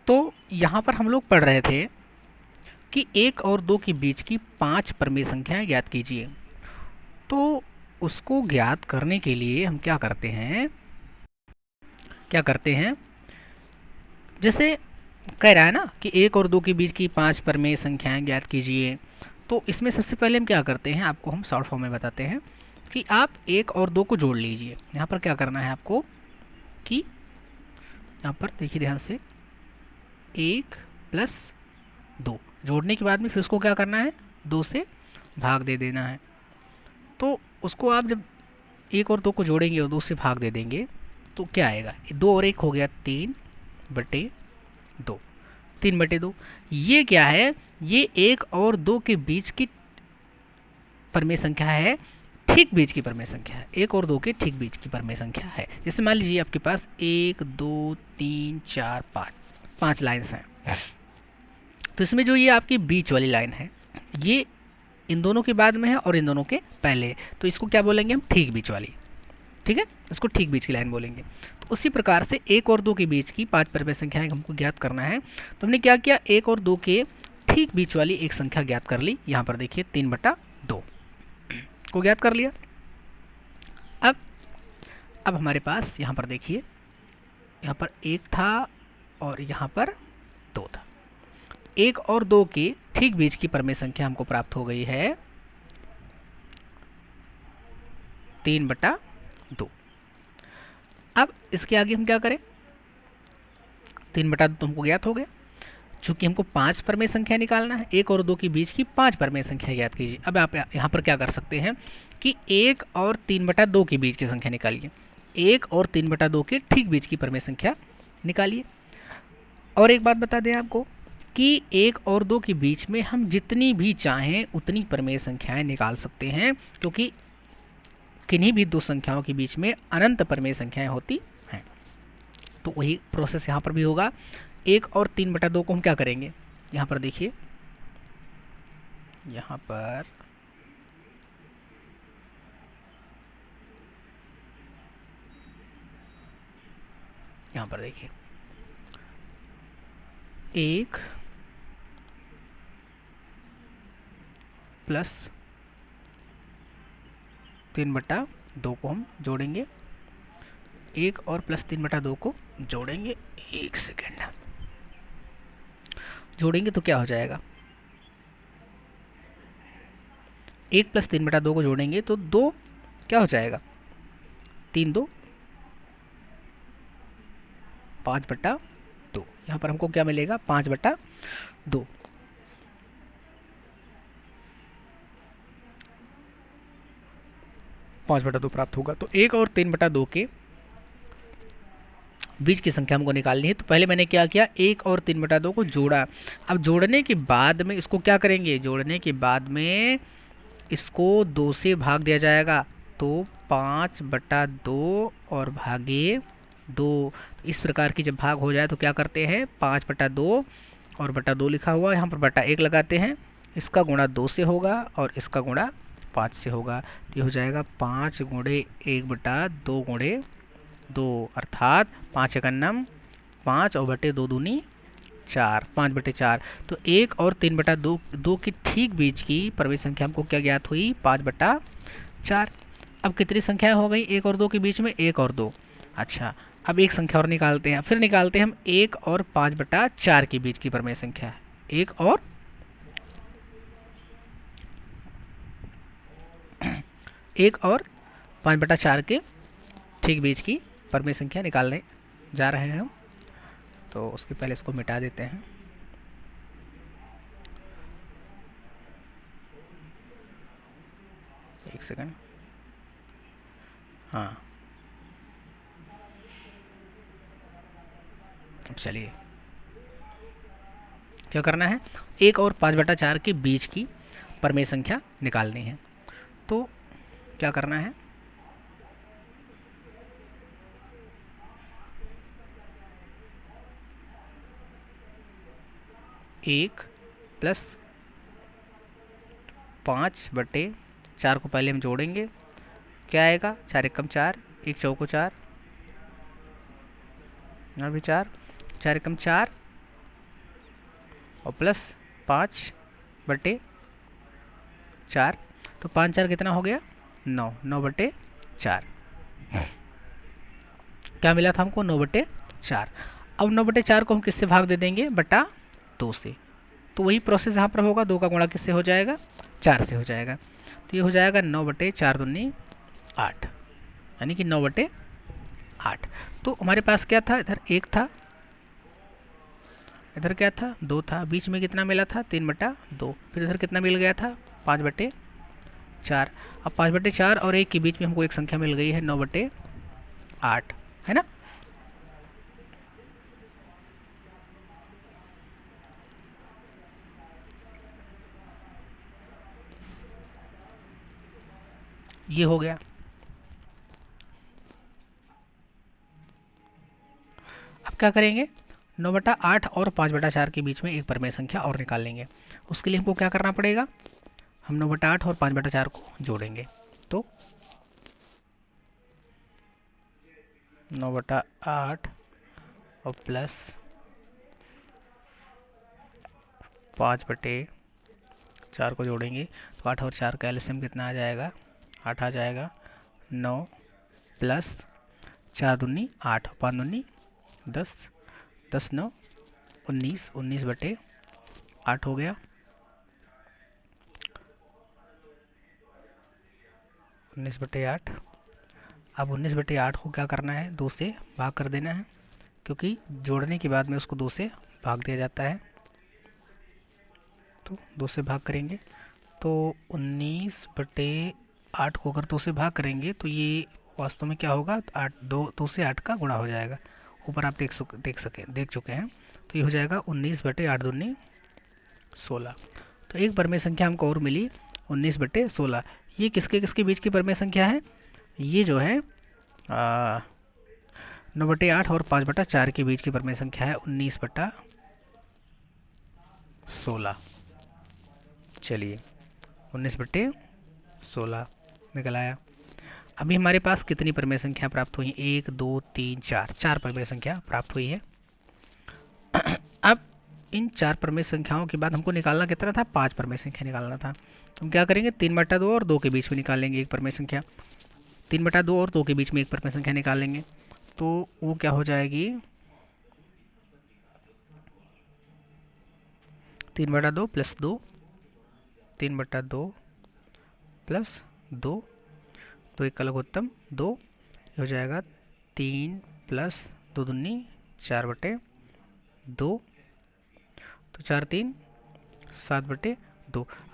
तो यहाँ पर हम लोग पढ़ रहे थे कि 1 और 2 के बीच की 5 परमेय संख्याएं ज्ञात कीजिए। तो उसको ज्ञात करने के लिए हम क्या करते हैं, जैसे कह रहा है ना कि 1 और 2 के बीच की 5 परमेय संख्याएं ज्ञात कीजिए। तो इसमें सबसे पहले हम क्या करते हैं, आपको हम शॉर्ट फॉर्म में बताते हैं कि आप 1 और 2 को जोड़ लीजिए। यहाँ पर क्या करना है आपको कि यहाँ पर देखिए ध्यान से, 1 प्लस 2 जोड़ने के बाद में फिर उसको क्या करना है, 2 से भाग दे देना है। तो उसको आप जब 1 और 2 को जोड़ेंगे और 2 से भाग दे देंगे तो क्या आएगा, 2 और 1 हो गया 3/2, 3/2। ये क्या है, ये 1 और 2 के बीच की परमेय संख्या है, ठीक बीच की परमेय संख्या है, 1 और 2 के ठीक बीच की परमेय संख्या है। जैसे मान लीजिए आपके पास 1 2 3 4 5 5 लाइन्स हैं। तो इसमें जो ये आपकी बीच वाली लाइन है, ये इन दोनों के बाद में है और इन दोनों के पहले है, तो इसको क्या बोलेंगे हम, ठीक बीच वाली। ठीक है, इसको ठीक बीच की लाइन बोलेंगे। तो उसी प्रकार से 1 और 2 के बीच की 5 परमेय संख्याएं हमको ज्ञात करना है। तो हमने क्या किया, 1 और 2 के ठीक बीच वाली एक संख्या ज्ञात कर ली। यहाँ पर देखिए 3/2 को ज्ञात कर लिया। अब हमारे पास यहाँ पर देखिए, यहाँ पर 1 था और यहाँ पर 2 था। 1 और 2 के ठीक बीच की परमेय संख्या हमको प्राप्त हो गई है 3/2। अब इसके आगे हम क्या करें, 3/2 तो हमको ज्ञात हो गया। चूंकि हमको 5 परमेय संख्या निकालना है, 1 और 2 के बीच की 5 परमेय संख्या ज्ञात कीजिए। अब आप यहाँ पर क्या कर सकते हैं कि 1 और 3/2 के बीच की संख्या निकालिए, 1 और 3/2 के ठीक बीच की परमेय संख्या निकालिए। और एक बात बता दें आपको कि 1 और 2 के बीच में हम जितनी भी चाहें उतनी परमेय संख्याएं निकाल सकते हैं, क्योंकि किन्हीं भी दो संख्याओं के बीच में अनंत परमेय संख्याएं होती हैं। तो वही प्रोसेस यहाँ पर भी होगा। 1 और 3/2 को हम क्या करेंगे, यहाँ पर देखिए, यहाँ पर देखिए 1 प्लस 3/2 को हम जोड़ेंगे, 1 और प्लस 3/2 को जोड़ेंगे, 1 सेकेंड, जोड़ेंगे तो क्या हो जाएगा, 1 प्लस 3/2 को जोड़ेंगे तो 2 क्या हो जाएगा, 3 2 5/2। यहाँ पर हमको क्या मिलेगा, 5/2। 5/2 प्राप्त होगा। तो 1 और 3/2 के बीच की संख्या हमको निकालनी है। तो पहले मैंने क्या किया, 1 और 3/2 को जोड़ा। अब जोड़ने के बाद में इसको क्या करेंगे, जोड़ने के बाद में इसको 2 से भाग दिया जाएगा, तो 5/2 और भागे 2। इस प्रकार की जब भाग हो जाए तो क्या करते हैं, 5/2 और बटा 2 लिखा हुआ है, यहाँ पर बटा 1 लगाते हैं, इसका गुणा 2 से होगा और इसका गुणा 5 से होगा। तो ये हो जाएगा 5 गुणे 1/2 गुणे 2, अर्थात 5 एकन्नम 5 और बटे 2 दूनी 4, 5/4। तो 1 और 3/2 की ठीक बीच की परमेय संख्या हमको क्या ज्ञात हुई, 5/4। अब कितनी संख्या हो गई 1 और 2 के बीच में, 1 और 2। अच्छा, अब एक संख्या और निकालते हैं, फिर निकालते हैं हम 1 और 5/4 के बीच की परमेय संख्या, 1 और 5/4 के ठीक बीच की परमेय संख्या निकालने जा रहे हैं हम। तो उसके पहले इसको मिटा देते हैं। एक सेकंड, हाँ, अब चलिए क्या करना है, 1 और 5/4 के बीच की परमेय संख्या निकालनी है। तो क्या करना है, 1 प्लस 5/4 को पहले हम जोड़ेंगे, क्या आएगा, 4 एकम 4, 1 चौको 4, यहाँ भी 4, 4 एकम 4 और प्लस 5/4। तो 5 4 कितना हो गया? 9। 9/4 क्या मिला था हमको? 9/4। अब 9/4 को हम किससे भाग दे देंगे? बटा 2 से। तो वही प्रोसेस यहाँ पर होगा, 2 का गुणा किससे हो जाएगा? 4 से हो जाएगा। तो ये हो जाएगा 9/4 दूनी 8, यानी कि 9/8। तो हमारे पास क्या था? इधर 1 था, इधर क्या था? 2 था, बीच में कितना मिला था? 3/2। फिर इधर कितना मिल गया था? 5/4। अब 5/4 और 1 के बीच में हमको एक संख्या मिल गई है 9/8, है ना? ये हो गया। अब क्या करेंगे? 9/8 और 5/4 के बीच में एक परमेय संख्या और निकाल लेंगे। उसके लिए हमको क्या करना पड़ेगा? हम 9/8 और 5/4 को जोड़ेंगे। तो 9/8 और प्लस 5/4 को जोड़ेंगे तो 8 और 4 का एलसीएम कितना आ जाएगा? 8 आ जाएगा। 9 प्लस 4 दूनी 8, 5 दूनी 10, 10 9 19, 19/8 हो गया। 19/8। अब 19/8 को क्या करना है? 2 से भाग कर देना है, क्योंकि जोड़ने के बाद में उसको 2 से भाग दिया जाता है। तो 2 से भाग करेंगे तो 19/8 को अगर 2 से भाग करेंगे तो ये वास्तव में क्या होगा? 8 2 से 8 का गुणा हो जाएगा। ऊपर आप देख चुके हैं। तो ये हो जाएगा 19/8 दूनी 16। तो एक परमेय संख्या हमको और मिली 19/16। ये किसके किसके बीच की परमेय संख्या है? ये जो है 9/8 और 5/4 के बीच की परमेय संख्या है 19/16। चलिए 19/16 निकल आया। अभी हमारे पास कितनी परमेय संख्या प्राप्त हुई? 1 2 3 4, 4 परमेय संख्या प्राप्त हुई है। अब इन 4 परमेय संख्याओं के बाद हमको निकालना कितना था? 5 परमेय संख्या निकालना था। तो हम क्या करेंगे? 3/2 और 2 के बीच में निकालेंगे एक परमेय संख्या। 3/2 और 2 के बीच में एक परमेय संख्या निकालेंगे तो वो क्या हो जाएगी? 3/2 प्लस 2, 3/2 प्लस 2, 2 एक का लघुत्तम 2, हो जाएगा 3 प्लस 2 दूनी 4/2। तो 4 3 7/2।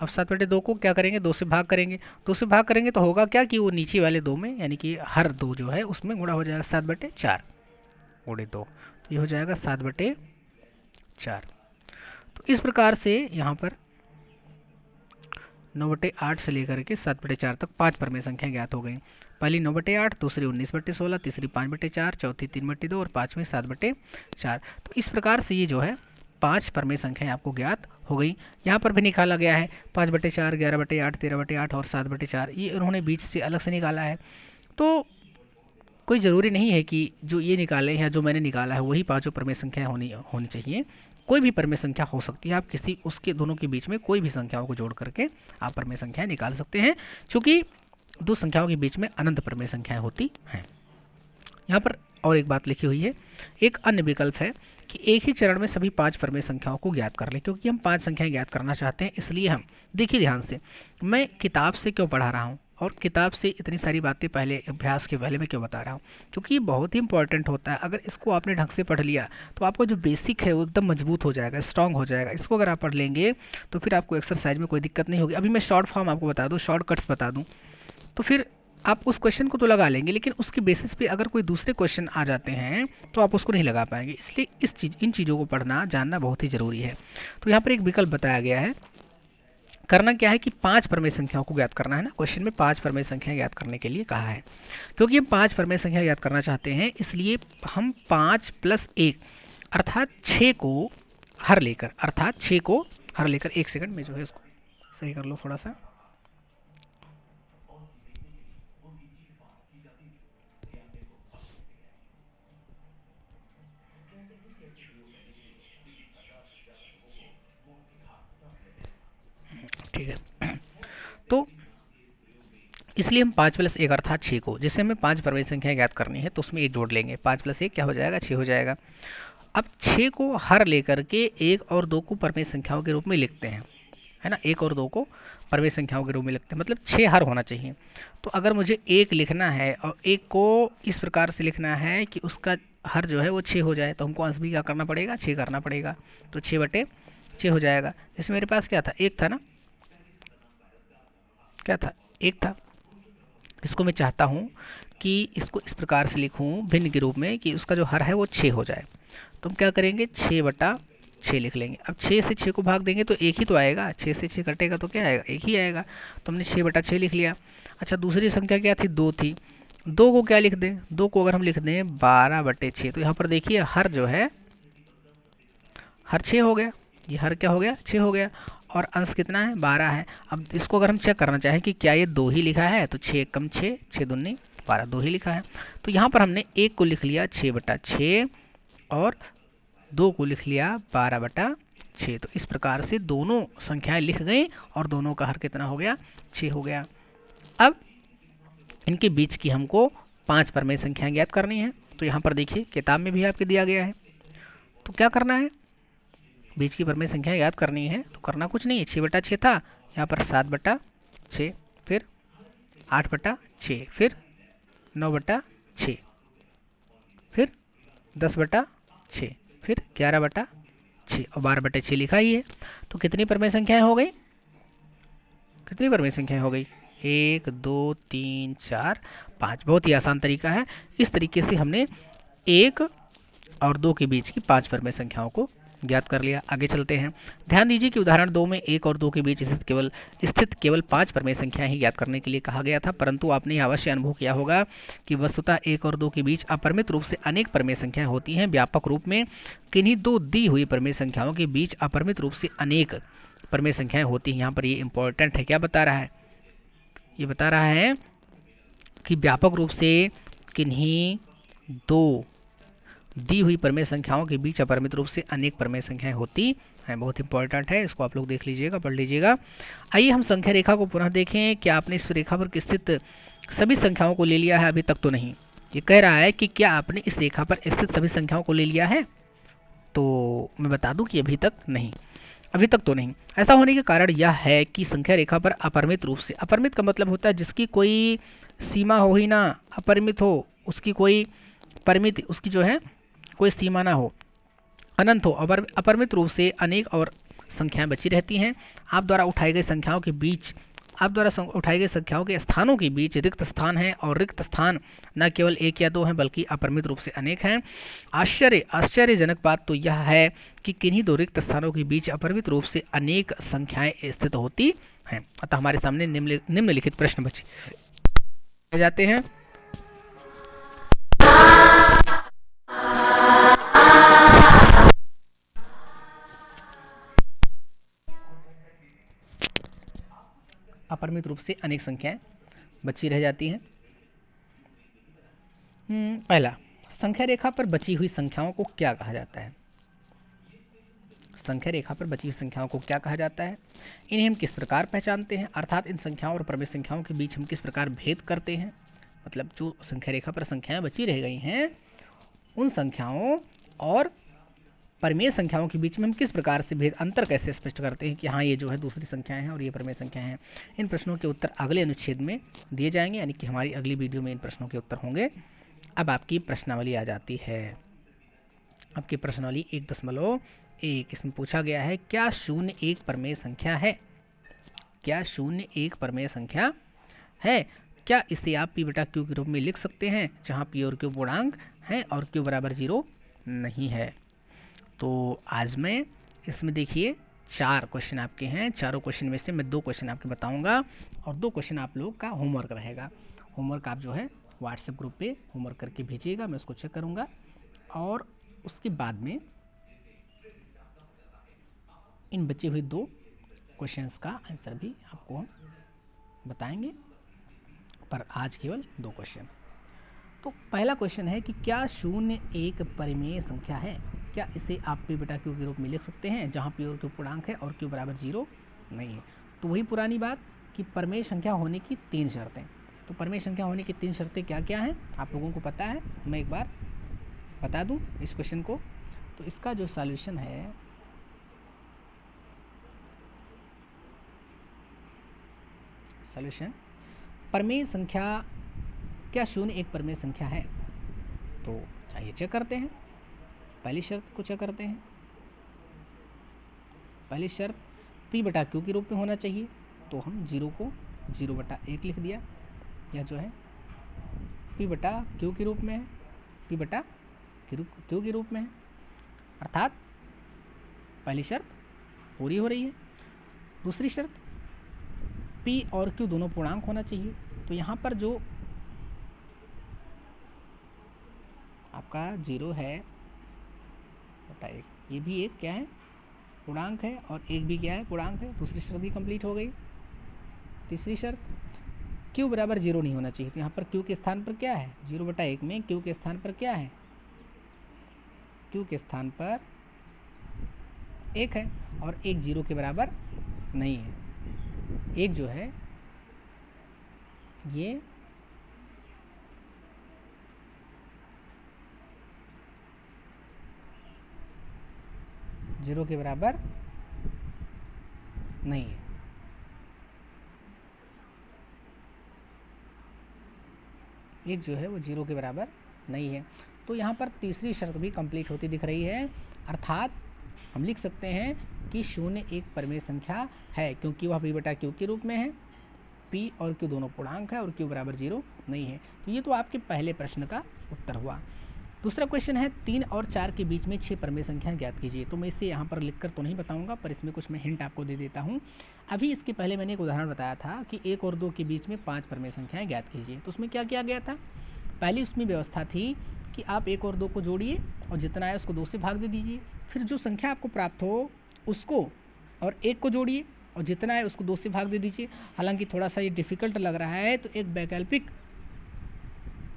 अब 7/2 को क्या करेंगे? 2 से भाग करेंगे। 2 से भाग करेंगे तो होगा क्या कि वो नीचे वाले 2 में, यानी कि हर 2 जो है उसमें गुणा हो जाएगा। 7/4 गुणे 2, तो ये हो जाएगा 7/4। तो इस प्रकार से यहाँ पर 9/8 से लेकर के 7/4 तक 5 परमेय संख्या ज्ञात हो गई। पहली 9/8, दूसरी 19/16, तीसरी 5/4, चौथी 3/2 और पांचवी 7/4। तो इस प्रकार से ये जो है 5 परमेय संख्याएं आपको ज्ञात हो गई। यहाँ पर भी निकाला गया है 5/4, 11/8, 13/8 और 7/4, ये उन्होंने बीच से अलग से निकाला है। तो कोई ज़रूरी नहीं है कि जो ये निकाले या जो मैंने निकाला है वही पांचों परमेय संख्याएं होनी होनी चाहिए। कोई भी परमेय संख्या हो सकती है। आप किसी उसके दोनों के बीच में कोई भी संख्याओं को जोड़ करके आप परमेय संख्याएं निकाल सकते हैं, क्योंकि दो संख्याओं के बीच में अनंत परमेय संख्याएं होती हैं। यहाँ पर और एक बात लिखी हुई है, एक अन्य विकल्प है कि एक ही चरण में सभी 5 परमेय संख्याओं को ज्ञात कर लें। क्योंकि हम 5 संख्याएं ज्ञात करना चाहते हैं, इसलिए हम देखिए ध्यान से, मैं किताब से क्यों पढ़ा रहा हूँ और किताब से इतनी सारी बातें पहले अभ्यास के पहले मैं क्यों बता रहा हूँ? क्योंकि ये बहुत ही इंपॉर्टेंट होता है। अगर इसको आपने ढंग से पढ़ लिया तो आपका जो बेसिक है वो एकदम मजबूत हो जाएगा, स्ट्रांग हो जाएगा। इसको अगर आप पढ़ लेंगे तो फिर आपको एक्सरसाइज में कोई दिक्कत नहीं होगी। अभी मैं शॉर्ट फॉर्म आपको बता दूँ, शॉर्टकट्स बता दूँ, तो फिर आप उस क्वेश्चन को तो लगा लेंगे, लेकिन उसके बेसिस पे अगर कोई दूसरे क्वेश्चन आ जाते हैं तो आप उसको नहीं लगा पाएंगे। इसलिए इन चीज़ों को पढ़ना जानना बहुत ही ज़रूरी है। तो यहाँ पर एक विकल्प बताया गया है। करना क्या है कि 5 परमेय संख्याओं को ज्ञात करना है ना, क्वेश्चन में 5 परमेय संख्या ज्ञात करने के लिए कहा है। क्योंकि हम 5 परमेय संख्या ज्ञात करना चाहते हैं, इसलिए हम 5 + 1 अर्थात 6 को हर लेकर 1 सेकंड में जो है इसको सही कर लो थोड़ा सा। ठीक है। तो इसलिए हम 5+1 अर्थात 6 को, जैसे हमें 5 परमेय संख्या ज्ञात करनी है तो उसमें 1 जोड़ लेंगे, 5+1 क्या हो जाएगा, 6 हो जाएगा। अब 6 को हर लेकर के 1 और 2 को परमेय संख्याओं के रूप में लिखते हैं, है ना, 1 और 2 को परमेय संख्याओं के रूप में लिखते हैं, मतलब 6 हर होना चाहिए। तो अगर मुझे 1 लिखना है और 1 को इस प्रकार से लिखना है कि उसका हर जो है वो 6 हो जाए, तो हमको अंश भी क्या करना पड़ेगा, 6 करना पड़ेगा। तो 6/6 हो जाएगा। इसमें मेरे पास क्या था, 1 था ना, क्या था, 1 था। इसको मैं चाहता हूँ कि इसको इस प्रकार से लिखूँ भिन्न के रूप में कि उसका जो हर है वो 6 हो जाए। तो हम क्या करेंगे, 6/6 लिख लेंगे। अब 6 से 6 को भाग देंगे तो 1 ही तो आएगा, 6 से 6 कटेगा तो क्या आएगा, 1 ही आएगा। तो हमने 6/6 लिख लिया। अच्छा, दूसरी संख्या क्या थी, 2 थी। 2 को क्या लिख दें, 2 को अगर हम लिख दें 12/6, तो यहाँ पर देखिए हर जो है, हर 6 हो गया, ये हर क्या हो गया, 6 हो गया। और अंश कितना है, 12 है। अब इसको अगर हम चेक करना चाहें कि क्या ये 2 ही लिखा है, तो 6 कम 6, 6 दूनी 12, 2 ही लिखा है। तो यहाँ पर हमने 1 को लिख लिया 6/6 और 2 को लिख लिया 12/6। तो इस प्रकार से दोनों संख्याएं लिख गई और दोनों का हर कितना हो गया, 6 हो गया। अब इनके बीच की हमको 5 परमेय संख्याएं ज्ञात करनी है। तो यहाँ पर देखिए किताब में भी आपके दिया गया है। तो क्या करना है, बीच की परमेय संख्या याद करनी है। तो करना कुछ नहीं है, 6/6 था, यहाँ पर 7/6, फिर 8/6, फिर 9/6, फिर 10/6, फिर 11/6 और 12/6 लिखा ही है। तो कितनी परमेय संख्याएं हो गई, कितनी परमेय संख्याएं हो गई, 1 2 3 4 5। बहुत ही आसान तरीका है। इस तरीके से हमने 1 और 2 के बीच की 5 परमेय संख्याओं को ज्ञात कर लिया। आगे चलते हैं। ध्यान दीजिए कि उदाहरण 2 में 1 और 2 के बीच स्थित केवल 5 परमेय संख्याएं ही ज्ञात करने के लिए कहा गया था, परंतु आपने यह अवश्य अनुभव किया होगा कि वस्तुतः 1 और 2 के बीच अपरिमित रूप से अनेक परमेय संख्याएं होती हैं। व्यापक रूप में किन्हीं दो दी हुई परमेय संख्याओं के बीच अपरिमित रूप से अनेक परमेय संख्याएं होती हैं। यहाँ पर ये इंपॉर्टेंट है, क्या बता रहा है, ये बता रहा है कि व्यापक रूप से किन्हीं दो दी हुई परमेय संख्याओं के बीच अपरिमित रूप से अनेक परमेय संख्याएं होती हैं। बहुत इंपॉर्टेंट है, इसको आप लोग देख लीजिएगा, पढ़ लीजिएगा। आइए हम संख्या रेखा को पुनः देखें। क्या आपने इस रेखा पर स्थित सभी संख्याओं को ले लिया है, अभी तक तो नहीं। ये कह रहा है कि क्या आपने इस रेखा पर स्थित सभी संख्याओं को ले लिया है, तो मैं बता दूं कि अभी तक नहीं, अभी तक तो नहीं। ऐसा होने के कारण यह है कि संख्या रेखा पर अपरिमित रूप से, अपरिमित का मतलब होता है जिसकी कोई सीमा हो ही ना, अपरिमित हो, उसकी कोई परिमिति, उसकी जो है कोई सीमा ना हो, अनंत हो, अपरिमित रूप से अनेक और संख्याएं बची रहती हैं। आप द्वारा उठाई गई संख्याओं के बीच, आप द्वारा उठाई गई संख्याओं के स्थानों के बीच रिक्त स्थान है, और रिक्त स्थान न केवल 1 या 2 हैं बल्कि अपरिमित रूप से अनेक हैं। आश्चर्यजनक बात तो यह है कि किन्हीं दो रिक्त स्थानों के बीच अपरिमित रूप से अनेक संख्याएं स्थित होती हैं। अतः हमारे सामने निम्नलिखित प्रश्न बचे जाते हैं। अपरिमित रूप से अनेक संख्याएं बची रह जाती हैं। पहला, संख्या रेखा पर बची हुई संख्याओं को क्या कहा जाता है, संख्या रेखा पर बची हुई संख्याओं को क्या कहा जाता है, इन्हें हम किस प्रकार पहचानते हैं, अर्थात इन संख्याओं और परमेय संख्याओं के बीच हम किस प्रकार भेद करते हैं। मतलब जो संख्या रेखा पर संख्याएं बची रह गई हैं, उन संख्याओं और परमेय संख्याओं के बीच में हम किस प्रकार से भेद, अंतर कैसे स्पष्ट करते हैं कि हाँ ये जो है दूसरी संख्याएं हैं और ये परमेय संख्याएं हैं। इन प्रश्नों के उत्तर अगले अनुच्छेद में दिए जाएंगे, यानी कि हमारी अगली वीडियो में इन प्रश्नों के उत्तर होंगे। अब आपकी प्रश्नावली आ जाती है। आपकी प्रश्नावली 1.1, इसमें पूछा गया है क्या 0 एक परमेय संख्या है, क्या 0 एक परमेय संख्या है, क्या इसे आप p/q के रूप में लिख सकते हैं जहां p और q पूर्णांक हैं और q बराबर 0 नहीं है। तो आज मैं इसमें देखिए 4 क्वेश्चन आपके हैं, चारों क्वेश्चन में से मैं 2 क्वेश्चन आपके बताऊंगा और 2 क्वेश्चन आप लोग का होमवर्क रहेगा। होमवर्क आप जो है व्हाट्सएप ग्रुप पे होमवर्क करके भेजिएगा, मैं उसको चेक करूंगा और उसके बाद में इन बचे हुए 2 क्वेश्चंस का आंसर भी आपको हम बताएंगे, पर आज केवल 2 क्वेश्चन। तो पहला क्वेश्चन है कि क्या 0 एक परिमेय संख्या है, क्या इसे आप p/q के रूप में लिख सकते हैं जहां p और q पूर्णांक है और q बराबर 0 नहीं है। तो वही पुरानी बात कि परमेय संख्या होने की 3 शर्तें। तो परमेय संख्या होने की 3 शर्तें क्या क्या हैं आप लोगों को पता है, मैं एक बार बता दूं इस क्वेश्चन को। तो इसका जो सॉल्यूशन है, सॉल्यूशन परमेय संख्या, क्या शून्य एक परमेय संख्या है? तो आइए चेक करते हैं। पहली शर्त को चेक करते हैं। पहली शर्त p बटा q के रूप में होना चाहिए, तो हम 0 को 0/1 लिख दिया। यह जो है p बटा q के रूप में है, p बटा q के रूप में है, अर्थात पहली शर्त पूरी हो रही है। दूसरी शर्त p और q दोनों पूर्णांक होना चाहिए, तो यहाँ पर जो आपका 0 है बटा 1, ये भी एक क्या है पूर्णांक है, और एक भी क्या है पूर्णांक है। दूसरी शर्त भी कंप्लीट हो गई। तीसरी शर्त q बराबर 0 नहीं होना चाहिए, तो यहाँ पर q के स्थान पर क्या है, 0/1 में q के स्थान पर क्या है, q के स्थान पर 1 है, और 1 0 के बराबर नहीं है। 1 जो है ये जीरो के बराबर नहीं है। एक जो है वो 0 के बराबर नहीं है। तो यहाँ पर तीसरी शर्त भी कंप्लीट होती दिख रही है, अर्थात हम लिख सकते हैं कि शून्य एक परमेय संख्या है, क्योंकि वह p बटा q के रूप में है, p और q दोनों पूर्णांक है, और q बराबर 0 नहीं है। तो ये तो आपके पहले प्रश्न का उत्तर हुआ। दूसरा क्वेश्चन है 3 और 4 के बीच में 6 परमेय संख्याएं ज्ञात कीजिए। तो मैं इसे यहाँ पर लिखकर तो नहीं बताऊंगा, पर इसमें कुछ मैं हिंट आपको दे देता हूँ। अभी इसके पहले मैंने एक उदाहरण बताया था कि 1 और 2 के बीच में 5 परमेय संख्याएं ज्ञात कीजिए। तो उसमें क्या किया गया था, पहली उसमें व्यवस्था थी कि आप 1 और 2 को जोड़िए और जितना है उसको 2 से भाग दे दीजिए, फिर जो संख्या आपको प्राप्त हो उसको और 1 को जोड़िए और जितना है उसको 2 से भाग दे दीजिए। हालांकि थोड़ा सा ये डिफिकल्ट लग रहा है, तो एक वैकल्पिक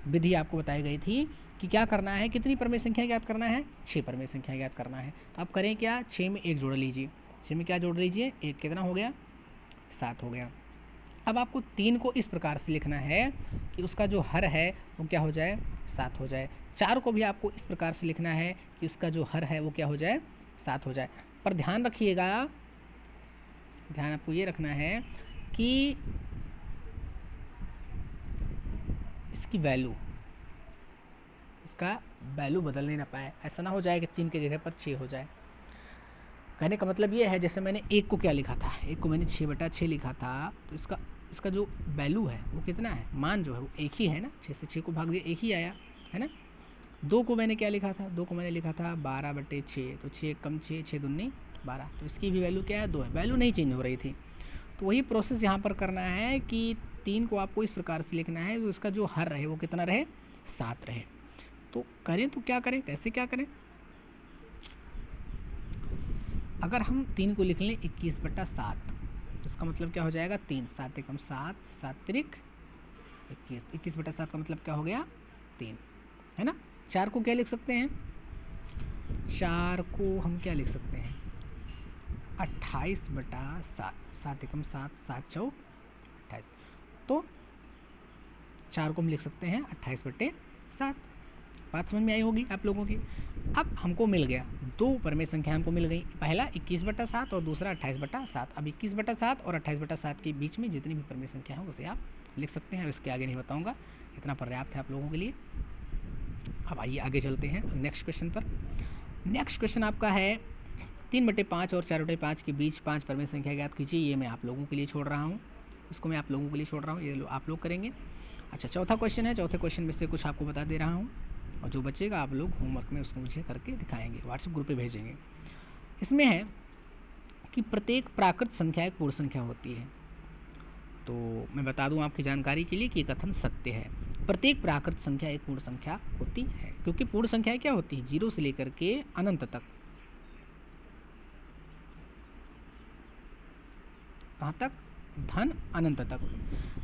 विधि आपको बताई गई थी कि क्या करना है, कितनी परमेय संख्या ज्ञात करना है, 6 परमेय संख्या ज्ञात करना है। तो आप करें क्या, 6 में 1 जोड़ लीजिए, 6 में क्या जोड़ लीजिए, 1 कितना हो गया, 7 हो गया। अब आपको 3 को इस प्रकार से लिखना है कि उसका जो हर है वो क्या हो जाए, 7 हो जाए। 4 को भी आपको इस प्रकार से लिखना है कि उसका जो हर है वो क्या हो जाए, 7 हो जाए। पर ध्यान रखिएगा, ध्यान आपको ये रखना है कि इसकी वैल्यू, इसका वैल्यू बदलने ना पाए, ऐसा ना हो जाए कि 3 की जगह पर 6 हो जाए। कहने का मतलब ये है, जैसे मैंने 1 को क्या लिखा था, 1 को मैंने 6/6 लिखा था, तो इसका जो वैल्यू है वो कितना है, मान जो है वो एक ही है ना, 6 से 6 को भाग दिया 1 ही आया है ना। 2 को मैंने क्या लिखा था, 2 को मैंने लिखा था 12/6, तो 6 कम 6, 6 दूनी 12, तो इसकी भी वैल्यू क्या है, 2 है, वैल्यू नहीं चेंज हो रही थी। तो वही प्रोसेस यहाँ पर करना है कि 3 को आपको इस प्रकार से लिखना है तो इसका जो हर रहे वो कितना रहे, 7 रहे। तो करें तो क्या करें, कैसे क्या करें, अगर हम 3 को लिख लें 21/7, तो इसका मतलब क्या हो जाएगा, 3, 7 एकम 7, 7 त्रिक 21, 21/7 का मतलब क्या हो गया, 3, है ना। 4 को क्या लिख सकते हैं, 4 को हम क्या लिख सकते हैं, 28/7, 7 एकम 7, 7 चौक 28, तो 4 को हम लिख सकते हैं 28/7। बात समझ में आई होगी आप लोगों की। अब हमको मिल गया, 2 परमेय संख्या हमको मिल गई, पहला 21/7 और दूसरा 28/7। अब 21/7 और 28/7 के बीच में जितनी भी परमेय संख्या है उसे आप लिख सकते हैं। इसके आगे नहीं बताऊंगा, इतना पर्याप्त है आप लोगों के लिए। अब आइए आगे चलते हैं नेक्स्ट क्वेश्चन पर। नेक्स्ट क्वेश्चन आपका है 3/5 और 4/5 के बीच 5 परमेय संख्या ज्ञात कीजिए। ये मैं आप लोगों के लिए छोड़ रहा हूँ, इसको मैं आप लोगों के लिए छोड़ रहा हूँ, ये आप लोग करेंगे। अच्छा, चौथा क्वेश्चन है, चौथे क्वेश्चन में से कुछ आपको बता दे रहा हूँ, और जो बचेगा आप लोग होमवर्क में उसको मुझे करके दिखाएंगे, व्हाट्सएप ग्रुप पे भेजेंगे। इसमें है कि प्रत्येक प्राकृत संख्या एक पूर्ण संख्या होती है। तो मैं बता दूं आपकी जानकारी के लिए कि ये कथन सत्य है, प्रत्येक प्राकृत संख्या एक पूर्ण संख्या होती है, क्योंकि पूर्ण संख्या क्या होती है, 0 से लेकर के अनंत तक, कहाँ तक, धन अनंत तक,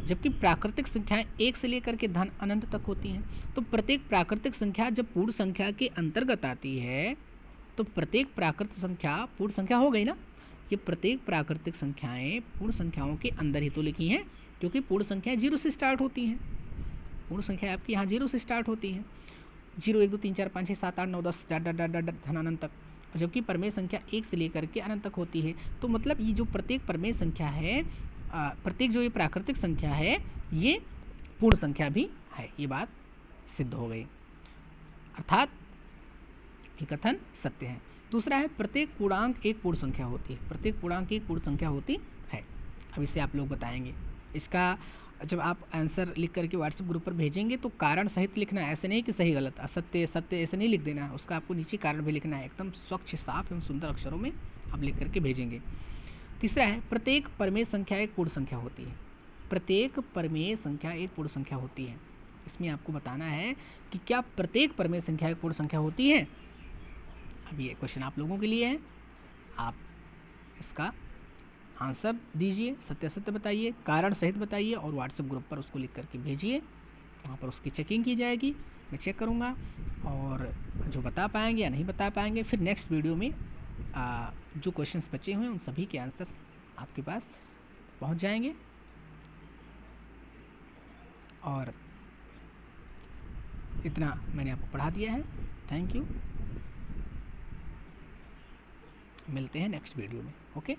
जबकि प्राकृतिक संख्याएं 1 से लेकर के धन अनंत तक होती हैं। तो प्रत्येक प्राकृतिक संख्या जब पूर्ण संख्या के अंतर्गत आती है, तो प्रत्येक प्राकृतिक संख्या पूर्ण संख्या हो गई ना, ये प्रत्येक प्राकृतिक संख्याएं पूर्ण संख्याओं के अंदर ही तो लिखी हैं, क्योंकि पूर्ण संख्याएं 0 से स्टार्ट होती हैं। पूर्ण संख्या आपकी यहाँ 0 से स्टार्ट होती हैं, 0 1 2 3 4 5 6 7 8 9 10 डॉट डॉट डॉट डॉट धनानंत तक, जबकि परमेय संख्या 1 से लेकर के अनंत तक होती है। तो मतलब ये जो प्रत्येक परमेय संख्या है, प्रत्येक जो ये प्राकृतिक संख्या है, ये पूर्ण संख्या भी है। ये बात सिद्ध हो गई, अर्थात ये कथन सत्य है। दूसरा है प्रत्येक पूर्णांक एक पूर्ण संख्या होती है। प्रत्येक पूर्णांक एक पूर्ण संख्या होती है। अब इसे आप लोग बताएंगे। इसका जब आप आंसर लिख करके व्हाट्सएप ग्रुप पर भेजेंगे तो कारण सहित लिखना है, ऐसे नहीं कि सही गलत असत्य सत्य ऐसे नहीं लिख देना है, उसका आपको नीचे कारण भी लिखना है, एकदम स्वच्छ साफ एवं सुंदर अक्षरों में आप लिख करके भेजेंगे। तीसरा है प्रत्येक परमेय संख्या एक पूर्ण संख्या होती है। प्रत्येक परमेय संख्या एक पूर्ण संख्या होती है। इसमें आपको बताना है कि क्या प्रत्येक परमेय संख्या एक पूर्ण संख्या होती है। अब ये क्वेश्चन आप लोगों के लिए है, आप इसका आंसर दीजिए, सत्य सत्य बताइए, कारण सहित बताइए और व्हाट्सएप ग्रुप पर उसको लिख करके भेजिए। वहाँ पर उसकी चेकिंग की जाएगी, मैं चेक करूँगा, और जो बता पाएंगे या नहीं बता पाएंगे फिर नेक्स्ट वीडियो में जो क्वेश्चंस बचे हुए हैं उन सभी के आंसर आपके पास पहुँच जाएंगे। और इतना मैंने आपको पढ़ा दिया है। थैंक यू, मिलते हैं नेक्स्ट वीडियो में। ओके।